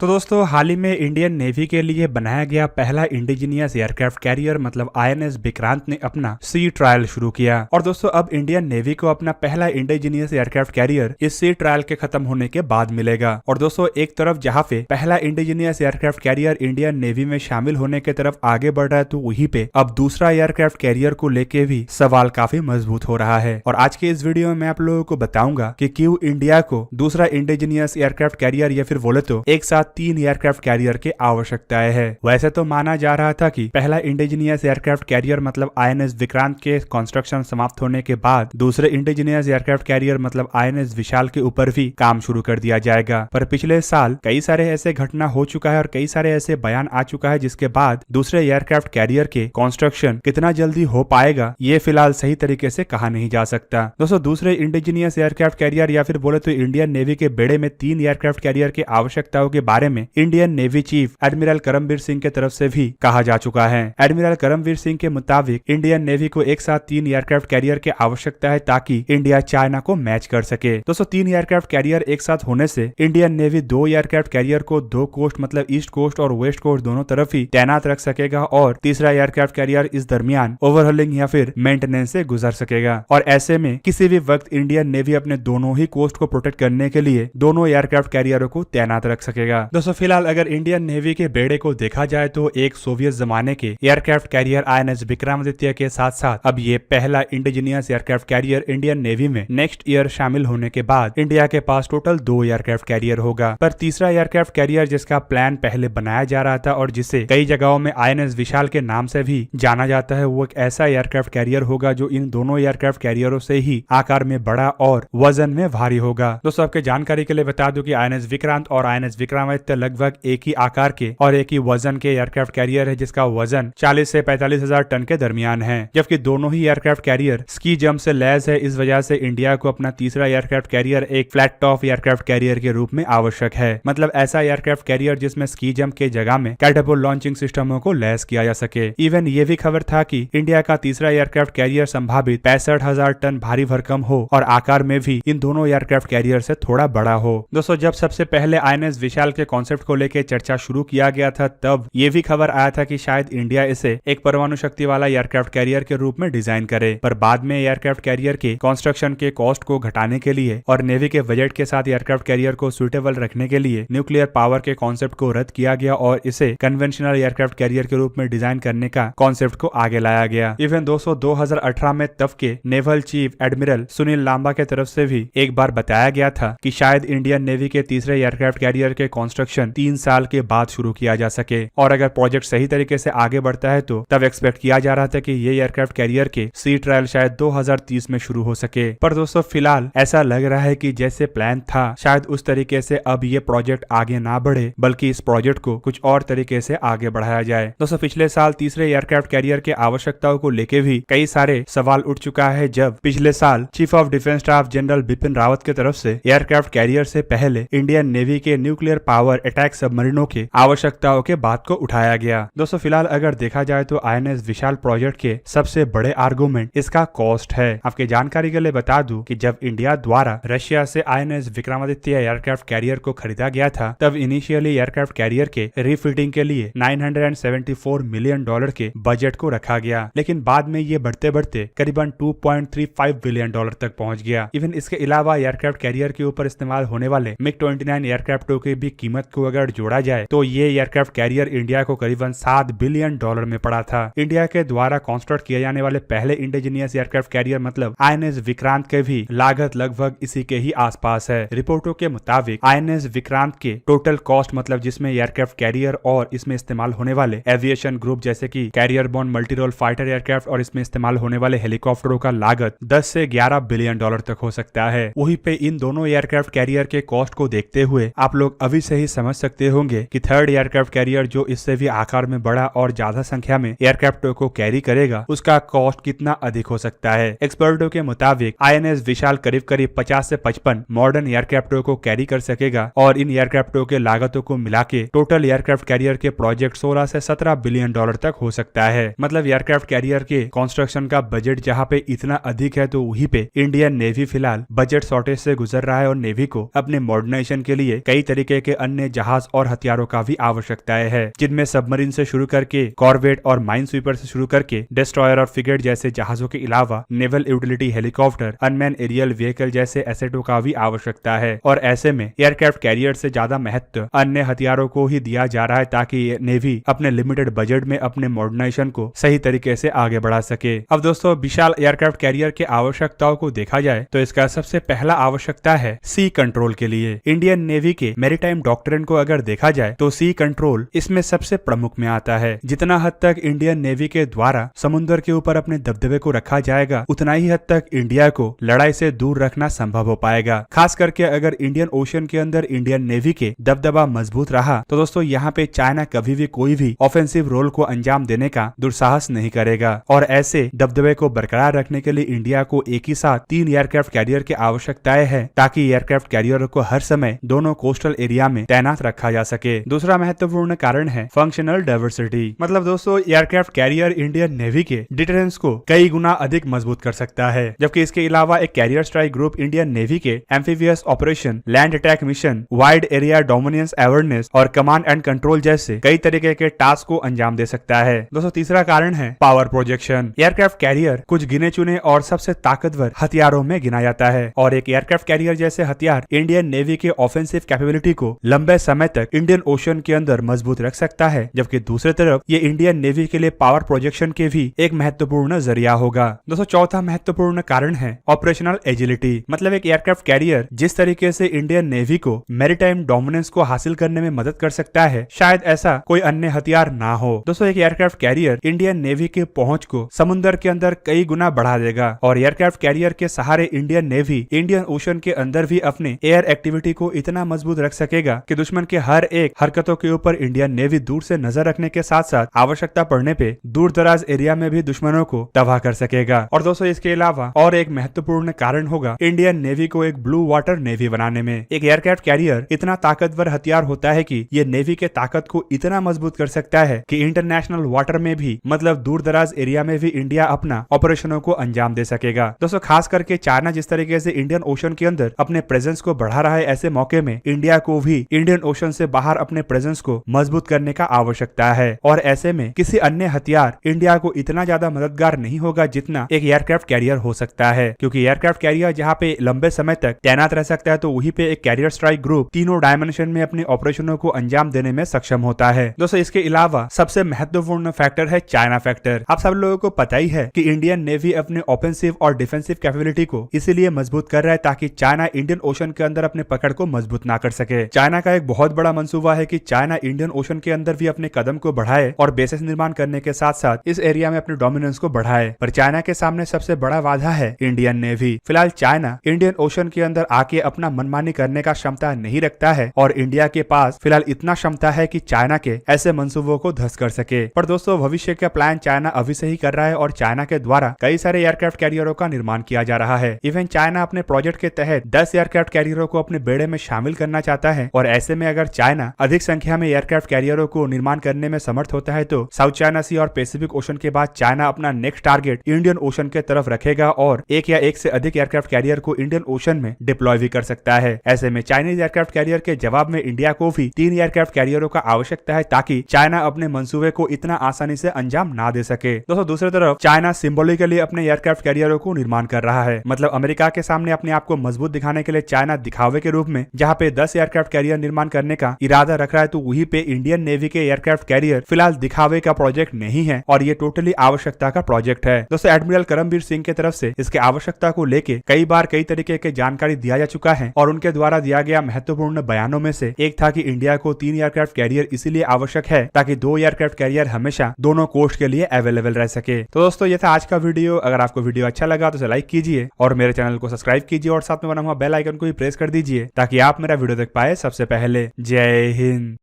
तो दोस्तों हाल ही में इंडियन नेवी के लिए बनाया गया पहला इंडिजीनियस एयरक्राफ्ट कैरियर मतलब आईएनएस विक्रांत ने अपना सी ट्रायल शुरू किया। और दोस्तों अब इंडियन नेवी को अपना पहला इंडिजीनियस एयरक्राफ्ट कैरियर इस सी ट्रायल के खत्म होने के बाद मिलेगा। और दोस्तों एक तरफ जहां पे पहला indigenous aircraft carrier Indian navy में शामिल होने की तरफ आगे बढ़ रहा है, तो वहीं पे अब दूसरा एयरक्राफ्ट कैरियर को लेके भी सवाल काफी मजबूत हो रहा है। और आज के इस वीडियो में मैं आप लोगों को बताऊंगा कि क्यों इंडिया को दूसरा इंडिजीनियस एयरक्राफ्ट कैरियर या फिर बोले तो एक साथ 3 एयरक्राफ्ट कैरियर की आवश्यकताएं है। वैसे तो माना जा रहा था कि पहला इंडिजीनियस एयरक्राफ्ट कैरियर मतलब आईएनएस विक्रांत के कंस्ट्रक्शन समाप्त होने के बाद दूसरे इंडिजीनियस एयरक्राफ्ट कैरियर मतलब आईएनएस विशाल के ऊपर भी काम शुरू कर दिया जाएगा। पर पिछले साल कई सारे ऐसे घटना हो चुका है और कई सारे ऐसे बयान आ चुका है जिसके बाद दूसरे एयरक्राफ्ट कैरियर के कंस्ट्रक्शन कितना जल्दी हो पाएगा ये फिलहाल सही तरीके से कहा नहीं जा सकता। दोस्तों दूसरे इंडिजीनियस एयरक्राफ्ट कैरियर या फिर बोले तो इंडियन नेवी के बेड़े में 3 एयरक्राफ्ट कैरियर की आवश्यकताओं के बारे में Indian navy chief admiral Karambir Singh के तरफ से भी कहा जा चुका है। एडमिरल करमबीर सिंह के मुताबिक इंडियन नेवी को एक साथ 3 एयरक्राफ्ट कैरियर की आवश्यकता है ताकि इंडिया चाइना को मैच कर सके। दोस्तों 3 एयरक्राफ्ट कैरियर एक साथ होने से इंडियन नेवी 2 एयरक्राफ्ट कैरियर को 2 कोस्ट मतलब ईस्ट कोस्ट और वेस्ट कोस्ट दोनों तरफ ही तैनात रख सकेगा और तीसरा एयरक्राफ्ट कैरियर इस दरमियान ओवरहॉलिंग या फिर मेंटेनेंस से गुजर सकेगा। और ऐसे में किसी भी वक्त इंडियन नेवी अपने दोनों ही कोस्ट को प्रोटेक्ट करने के लिए दोनों एयरक्राफ्ट कैरियरों को तैनात रख सकेगा। दोस्तों फिलहाल अगर इंडियन नेवी के बेड़े को देखा जाए तो एक सोवियत जमाने के एयरक्राफ्ट कैरियर आईएनएस विक्रमादित्य के साथ साथ अब ये पहला indigenous aircraft carrier Indian navy में नेक्स्ट ईयर शामिल होने के बाद इंडिया के पास टोटल 2 एयरक्राफ्ट कैरियर होगा। पर तीसरा एयरक्राफ्ट कैरियर जिसका प्लान पहले बनाया जा रहा था और जिसे कई जगहों में आईएनएस विशाल के नाम से भी जाना जाता है, वो एक ऐसा एयरक्राफ्ट कैरियर होगा जो इन दोनों एयरक्राफ्ट कैरियरों से ही आकार में बड़ा और वजन में भारी होगा। दोस्तों आपके जानकारी के लिए बता दूं कि आईएनएस विक्रांत और आईएनएस विक्रमादित्य लगभग एक ही आकार के और एक ही वजन के एयरक्राफ्ट कैरियर है जिसका वजन 40 से 45 हजार टन के दरमियान है। जबकि दोनों ही एयरक्राफ्ट कैरियर स्की जंप से लैस है। इस वजह से इंडिया को अपना तीसरा एयरक्राफ्ट कैरियर एक फ्लैट टॉप एयरक्राफ्ट कैरियर के रूप में आवश्यक है। मतलब ऐसा एयरक्राफ्ट कैरियर जिसमें स्की जंप के जगह में कैटapult लॉन्चिंग सिस्टमों को लैस किया जा सके। इवन ये भी खबर था कि इंडिया का तीसरा एयरक्राफ्ट कैरियर संभावित 65,000 टन भारी भरकम हो और आकार में भी इन दोनों एयरक्राफ्ट कैरियर से थोड़ा बड़ा हो। दोस्तों जब सबसे पहले आईएनएस विशाल के कॉन्सेप्ट को लेकर चर्चा शुरू किया गया था तब ये भी खबर आया था कि शायद इंडिया इसे एक परमाणु शक्ति वाला एयरक्राफ्ट कैरियर के रूप में डिजाइन करे। पर बाद में एयरक्राफ्ट कैरियर के कंस्ट्रक्शन के कॉस्ट को घटाने के लिए और नेवी के बजट के साथ एयरक्राफ्ट कैरियर को सुटेबल रखने के लिए न्यूक्लियर पावर के कॉन्सेप्ट को रद्द किया गया और इसे कन्वेंशनल एयरक्राफ्ट कैरियर के रूप में डिजाइन करने का कॉन्सेप्ट को आगे लाया गया। इवन दोस्तों 2018 में तब के naval chief admiral Sunil Lanba के तरफ से भी एक बार बताया गया था कि शायद इंडियन नेवी के तीसरे एयरक्राफ्ट कैरियर के कंस्ट्रक्शन 3 साल के बाद शुरू किया जा सके। और अगर प्रोजेक्ट सही तरीके से आगे बढ़ता है तो तब एक्सपेक्ट किया जा रहा था कि ये एयरक्राफ्ट कैरियर के सी ट्रायल शायद 2030 में शुरू हो सके। पर दोस्तों फिलहाल ऐसा लग रहा है कि जैसे प्लान था शायद उस तरीके से अब ये प्रोजेक्ट आगे ना बढ़े बल्कि इस प्रोजेक्ट को कुछ और तरीके से आगे बढ़ाया जाए। दोस्तों पिछले साल तीसरे एयरक्राफ्ट कैरियर के आवश्यकताओं को लेकर भी कई सारे सवाल उठ चुका है जब पिछले साल chief of defence staff general Bipin Rawat की तरफ से एयरक्राफ्ट कैरियर से पहले इंडियन नेवी के न्यूक्लियर पावर अटैक सबमरीनों के आवश्यकताओं के बात को उठाया गया। दोस्तों फिलहाल अगर देखा जाए तो आईएनएस विशाल प्रोजेक्ट के सबसे बड़े आर्गुमेंट इसका कॉस्ट है। आपके जानकारी के लिए बता दूं कि जब इंडिया द्वारा रशिया से आईएनएस विक्रमादित्य एयरक्राफ्ट कैरियर को खरीदा गया था तब इनिशियली एयरक्राफ्ट कैरियर के रीफिटिंग के लिए $974 मिलियन के बजट को रखा गया, लेकिन बाद में ये बढ़ते बढ़ते करीबन $2.35 बिलियन तक पहुंच गया। इवन इसके अलावा एयरक्राफ्ट कैरियर के ऊपर इस्तेमाल होने वाले MiG-29 एयरक्राफ्टों की भी कीमत को अगर जोड़ा जाए तो ये एयरक्राफ्ट कैरियर इंडिया को करीबन $7 बिलियन में पड़ा था। इंडिया के द्वारा कंस्ट्रक्ट किए जाने वाले पहले इंडिजीनियस एयरक्राफ्ट कैरियर मतलब आईएनएस विक्रांत के भी लागत लगभग इसी के ही आसपास है। रिपोर्टों के मुताबिक आईएनएस विक्रांत के टोटल कॉस्ट मतलब जिसमें एयरक्राफ्ट कैरियर और इसमें इस्तेमाल होने वाले एविएशन ग्रुप जैसे कि carrier borne multi role fighter aircraft और इसमें इस्तेमाल होने वाले हेलीकॉप्टरों का लागत 10 से 11 बिलियन डॉलर तक हो सकता है। वहीं पे इन दोनों एयरक्राफ्ट कैरियर के कॉस्ट को देखते हुए आप लोग अभी से ही समझ सकते होंगे कि थर्ड एयरक्राफ्ट कैरियर जो इससे भी आकार में बड़ा और ज्यादा संख्या में एयरक्राफ्टों को कैरी करेगा उसका कॉस्ट कितना अधिक हो सकता है। एक्सपर्टों के मुताबिक आईएनएस विशाल करीब करीब 50 से 55 मॉडर्न एयरक्राफ्टों को कैरी कर सकेगा और इन एयरक्राफ्टों के लागतों को मिला के टोटल एयरक्राफ्ट कैरियर के प्रोजेक्ट 16 से 17 बिलियन डॉलर तक हो सकता है। मतलब एयरक्राफ्ट कैरियर के कंस्ट्रक्शन का बजट जहाँ पे इतना अधिक है तो वहीं पे इंडियन नेवी फिलहाल बजट शॉर्टेज से गुजर रहा है और नेवी को अपने मॉडर्नाइजेशन के लिए कई तरीके के अन्य जहाज और हथियारों का भी आवश्यकताएं है, जिनमें सबमरीन से शुरू करके कॉर्वेट और माइन स्वीपर से शुरू करके डिस्ट्रॉयर और फ्रिगेट जैसे जहाजों के अलावा naval utility helicopter, unmanned aerial vehicle जैसे एसेटों का भी आवश्यकता है। और ऐसे में एयरक्राफ्ट कैरियर से ज्यादा महत्व अन्य हथियारों को ही दिया जा रहा है ताकि नेवी अपने लिमिटेड बजट में अपने मॉडर्नाइजेशन को सही तरीके से आगे बढ़ा सके। अब दोस्तों विशाल एयरक्राफ्ट कैरियर के आवश्यकताओं को देखा जाए तो इसका सबसे पहला आवश्यकता है सी कंट्रोल के लिए। इंडियन नेवी के मैरीटाइम डॉक्ट्रिन को अगर देखा जाए तो सी कंट्रोल इसमें सबसे प्रमुख में आता है। जितना हद तक इंडियन नेवी के द्वारा समुद्र के ऊपर अपने दबदबे को रखा जाएगा, उतना ही हद तक इंडिया को लड़ाई से दूर रखना संभव हो पाएगा। खास करके अगर इंडियन ओशन के अंदर इंडियन नेवी के दबदबा मजबूत रहा तो दोस्तों यहाँ पे चाइना कभी भी कोई भी ऑफेंसिव रोल को अंजाम देने का दुस्साहस नहीं करेगा। और ऐसे दबदबे को बरकरार रखने के लिए इंडिया को एक ही साथ 3 एयरक्राफ्ट कैरियर की आवश्यकताएं है ताकि एयरक्राफ्ट कैरियर को हर समय दोनों कोस्टल एरिया में तैनात रखा जा सके। दूसरा महत्वपूर्ण कारण है फंक्शनल डाइवर्सिटी। मतलब दोस्तों एयरक्राफ्ट कैरियर इंडियन नेवी के डिटरेंस को कई गुना अधिक मजबूत कर सकता है, जबकि इसके अलावा एक carrier strike group Indian navy के amphibious operation, land attack mission, wide area dominance awareness और कमांड एंड कंट्रोल जैसे कई तरीके के टास्क को अंजाम दे सकता है। दोस्तों तीसरा कारण है पावर प्रोजेक्शन। एयरक्राफ्ट कैरियर कुछ गिने चुने और सबसे ताकतवर हथियारों में गिना जाता है और एक एयरक्राफ्ट कैरियर जैसे हथियार इंडियन नेवी के ऑफेंसिव कैपेबिलिटी को लंबे समय तक इंडियन ओशन के अंदर मजबूत रख सकता है, जबकि दूसरी तरफ ये इंडियन नेवी के लिए पावर प्रोजेक्शन के भी एक महत्वपूर्ण जरिया होगा। दोस्तों चौथा महत्वपूर्ण कारण है ऑपरेशनल एजिलिटी। मतलब एक एयरक्राफ्ट कैरियर जिस तरीके से इंडियन नेवी को मैरीटाइम डोमिनेंस को हासिल करने में मदद कर सकता है, शायद ऐसा कोई अन्य हथियार ना हो। दोस्तों एक एयरक्राफ्ट कैरियर इंडियन नेवी के पहुंच को समुद्र के अंदर कई गुना बढ़ा देगा और एयरक्राफ्ट कैरियर के सहारे इंडियन नेवी इंडियन ओशन के अंदर भी अपने एयर एक्टिविटी को इतना मजबूत रख सकेगा कि दुश्मन के हर एक हरकतों के ऊपर इंडियन नेवी दूर से नजर रखने के साथ साथ आवश्यकता पड़ने पे दूर दराज एरिया में भी दुश्मनों को तबाह कर सकेगा। और दोस्तों इसके अलावा और एक महत्वपूर्ण कारण होगा इंडियन नेवी को एक ब्लू वाटर नेवी बनाने में। एक एयरक्राफ्ट कैरियर इतना ताकतवर हथियार होता है कि ये नेवी के ताकत को इतना मजबूत कर सकता है कि इंटरनेशनल वाटर में भी, मतलब दूर दराज एरिया में भी इंडिया अपना ऑपरेशनों को अंजाम दे सकेगा। दोस्तों खास करके चाइना जिस तरीके से इंडियन ओशन के अंदर अपने प्रेजेंस को बढ़ा रहा है, ऐसे मौके में इंडिया को भी इंडियन ओशन से बाहर अपने प्रेजेंस को मजबूत करने का आवश्यकता है। और ऐसे में किसी अन्य हथियार इंडिया को इतना ज्यादा मददगार नहीं होगा जितना एक एयरक्राफ्ट कैरियर हो सकता है, क्योंकि एयरक्राफ्ट कैरियर जहाँ पे लंबे समय तक तैनात रह सकता है तो वहीं पे एक कैरियर स्ट्राइक ग्रुप तीनों डायमेंशन में अपने ऑपरेशनों को अंजाम देने में सक्षम होता है। दोस्तों इसके अलावा सबसे महत्वपूर्ण फैक्टर है चाइना फैक्टर। आप सब लोगों को पता ही है कि इंडियन नेवी अपने ऑफेंसिव और डिफेंसिव कैपेबिलिटी को इसीलिए मजबूत कर रहा है ताकि चाइना इंडियन ओशन के अंदर अपने पकड़ को मजबूत ना कर सके। चाइना का एक बहुत बड़ा मंसूबा है कि चाइना इंडियन ओशन के अंदर भी अपने कदम को बढ़ाए और बेसेस निर्माण करने के साथ साथ इस एरिया में अपने डोमिनेंस को बढ़ाए, पर चाइना के सामने सबसे बड़ा बाधा है इंडियन नेवी। फिलहाल चाइना इंडियन ओशन के अंदर आके अपना मनमानी करने का क्षमता नहीं रखता है और इंडिया के पास फिलहाल इतना क्षमता है कि चाइना के ऐसे मंसूबों को ध्वस्त कर सके। पर दोस्तों भविष्य का प्लान चाइना अभी से ही कर रहा है और चाइना के द्वारा कई सारे एयरक्राफ्ट कैरियरों का निर्माण किया जा रहा है। इवन चाइना अपने प्रोजेक्ट के तहत 10 एयरक्राफ्ट कैरियरों को अपने बेड़े में शामिल करना चाहता है और ऐसे में अगर चाइना अधिक संख्या में एयरक्राफ्ट कैरियरों को निर्माण करने में समर्थ होता है तो साउथ चाइना सी और पैसिफिक ओशन के बाद चाइना अपना नेक्स्ट टारगेट इंडियन ओशन के तरफ रखेगा और एक या एक से अधिक एयरक्राफ्ट कैरियर को इंडियन ओशन में डिप्लॉय भी कर सकता है। ऐसे में चाइनीज एयरक्राफ्ट कैरियर के जवाब में इंडिया को भी 3 एयरक्राफ्ट कैरियरों का आवश्यकता है ताकि चाइना अपने मंसूबे को इतना आसानी से अंजाम ना दे सके। दोस्तों दूसरी तरफ चाइना सिंबॉलिकली अपने एयरक्राफ्ट कैरियरों को निर्माण कर रहा है। मतलब अमेरिका के सामने अपने आप को मजबूत दिखाने के लिए चाइना दिखावे के रूप में जहाँ पे 10 एयरक्राफ्ट कैरियर निर्माण करने का इरादा रख रहा है तो वहीं पे इंडियन नेवी के एयरक्राफ्ट कैरियर फिलहाल दिखावे का प्रोजेक्ट नहीं है और ये टोटली आवश्यकता का प्रोजेक्ट है। दोस्तों एडमिरल करमबीर सिंह की तरफ से इसके आवश्यकता को लेके कई बार कई तरीके के जानकारी दिया जा चुका है और उनके द्वारा दिया गया महत्वपूर्ण बयानों में से एक था कि इंडिया को 3 एयरक्राफ्ट कैरियर इसीलिए आवश्यक है ताकि 2 एयरक्राफ्ट कैरियर हमेशा दोनों कोस्ट के लिए अवेलेबल रह सके। तो दोस्तों ये था आज का वीडियो। अगर आपको वीडियो अच्छा लगा तो लाइक कीजिए और मेरे चैनल को सब्सक्राइब कीजिए और साथ में बना हुआ बेल आइकन को भी प्रेस कर दीजिए ताकि आप मेरा वीडियो देख पाए सबसे पहले। जय हिंद।